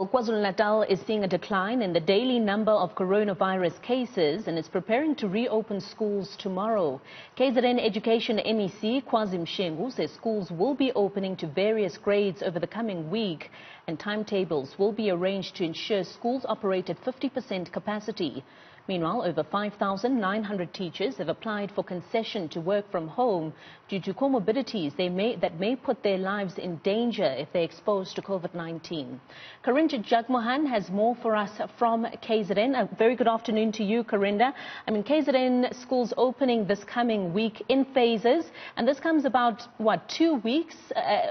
KwaZulu-Natal is seeing a decline in the daily number of coronavirus cases and is preparing to reopen schools tomorrow. KZN Education MEC Kwazi says schools will be opening to various grades over the coming week and timetables will be arranged to ensure schools operate at 50% capacity. Meanwhile, over 5,900 teachers have applied for concession to work from home due to comorbidities that may put their lives in danger if they're exposed to COVID-19. Karinda Jagmohan has more for us from KZN. A very good afternoon to you, Karinda. KZN schools opening this coming week in phases, and this comes about, 2 weeks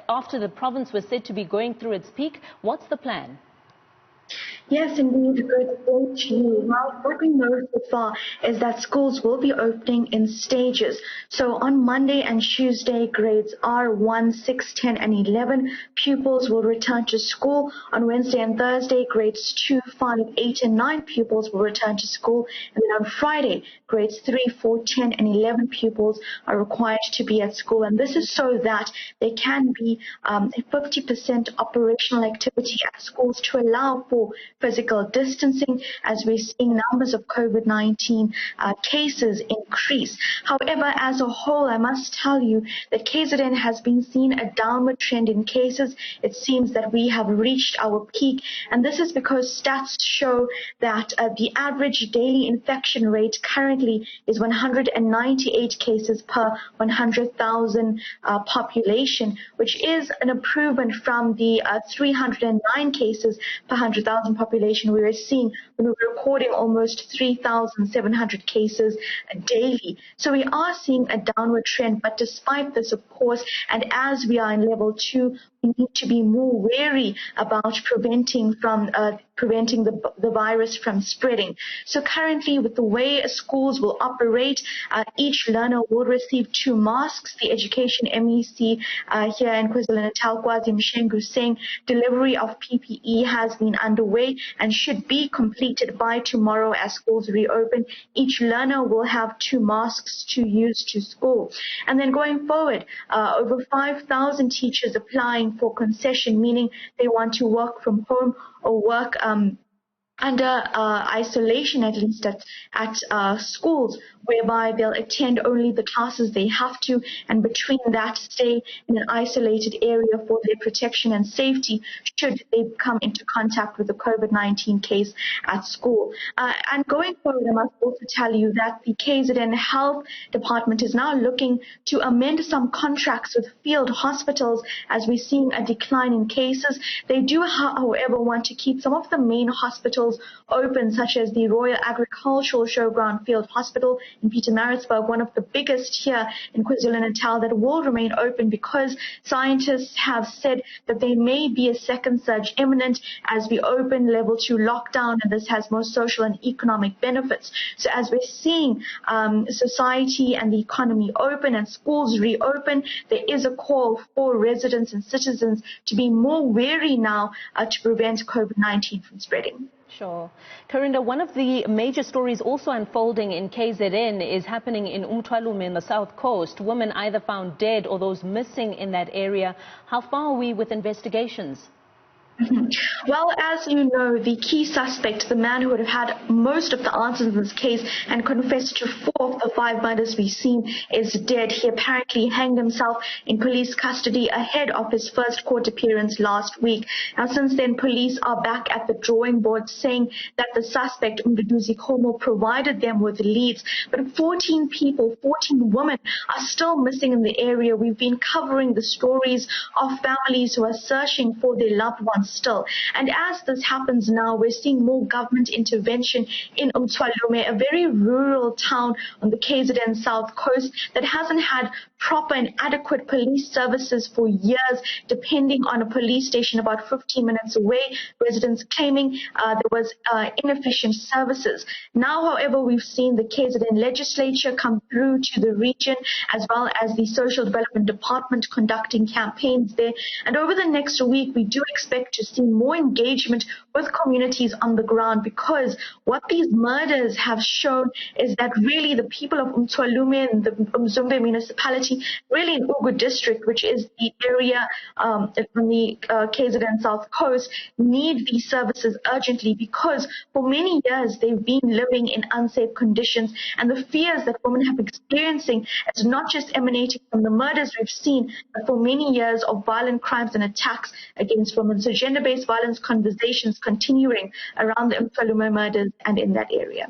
after the province was said to be going through its peak. What's the plan? Yes, indeed. Good day to you. Well, what we know so far is that schools will be opening in stages. So on Monday and Tuesday, grades R1, 6, 10 and 11 pupils will return to school. On Wednesday and Thursday, grades 2, 5, 8 and 9 pupils will return to school. And then on Friday, grades 3, 4, 10 and 11 pupils are required to be at school. And this is so that there can be a 50% operational activity at schools to allow for physical distancing as we're seeing numbers of COVID-19 cases increase. However, as a whole, I must tell you that KZN has been seeing a downward trend in cases. It seems that we have reached our peak, and this is because stats show that the average daily infection rate currently is 198 cases per 100,000 population, which is an improvement from the 309 cases per 100,000 population we were seeing when we were recording almost 3,700 cases daily. So we are seeing a downward trend, but despite this, of course, and as we are in level 2, we need to be more wary about preventing the virus from spreading. So currently, with the way schools will operate, each learner will receive 2 masks. The Education MEC here in KwaZulu-Natal, Kwazi saying delivery of PPE has been underway and should be completed by tomorrow as schools reopen. Each learner will have 2 masks to use to school. And then going forward, over 5,000 teachers applying for concession, meaning they want to work from home or work under isolation, at least at schools, whereby they'll attend only the classes they have to, and between that stay in an isolated area for their protection and safety should they come into contact with a COVID-19 case at school. And going forward, I must also tell you that the KZN Health Department is now looking to amend some contracts with field hospitals as we're seeing a decline in cases. They do, however, want to keep some of the main hospitals open, such as the Royal Agricultural Showground Field Hospital in Pietermaritzburg, one of the biggest here in KwaZulu-Natal, that will remain open because scientists have said that there may be a second surge imminent as we open level 2 lockdown, and this has more social and economic benefits. So as we're seeing society and the economy open and schools reopen, there is a call for residents and citizens to be more wary now to prevent COVID-19 from spreading. Sure. Karinda, one of the major stories also unfolding in KZN is happening in Umthwalume in the south coast. Women either found dead or those missing in that area. How far are we with investigations? Well, as you know, the key suspect, the man who would have had most of the answers in this case and confessed to 4 of the 5 murders we've seen, is dead. He apparently hanged himself in police custody ahead of his first court appearance last week. Now, since then, police are back at the drawing board saying that the suspect, Mduduzi Khomo, provided them with leads. But 14 women are still missing in the area. We've been covering the stories of families who are searching for their loved ones still. And as this happens now, we're seeing more government intervention in Umthwalume, a very rural town on the KZN South Coast that hasn't had proper and adequate police services for years, depending on a police station about 15 minutes away, residents claiming there was inefficient services. Now, however, we've seen the KZN legislature come through to the region, as well as the Social Development Department conducting campaigns there. And over the next week, we do expect to see more engagement with communities on the ground, because what these murders have shown is that really the people of Umthwalume and the Umzumbe municipality, really in Ugu district, which is the area on the KZN South Coast, need these services urgently, because for many years they've been living in unsafe conditions, and the fears that women have been experiencing is not just emanating from the murders we've seen, but for many years of violent crimes and attacks against women. So gender-based violence conversations continuing around the Umthwalume murders and in that area.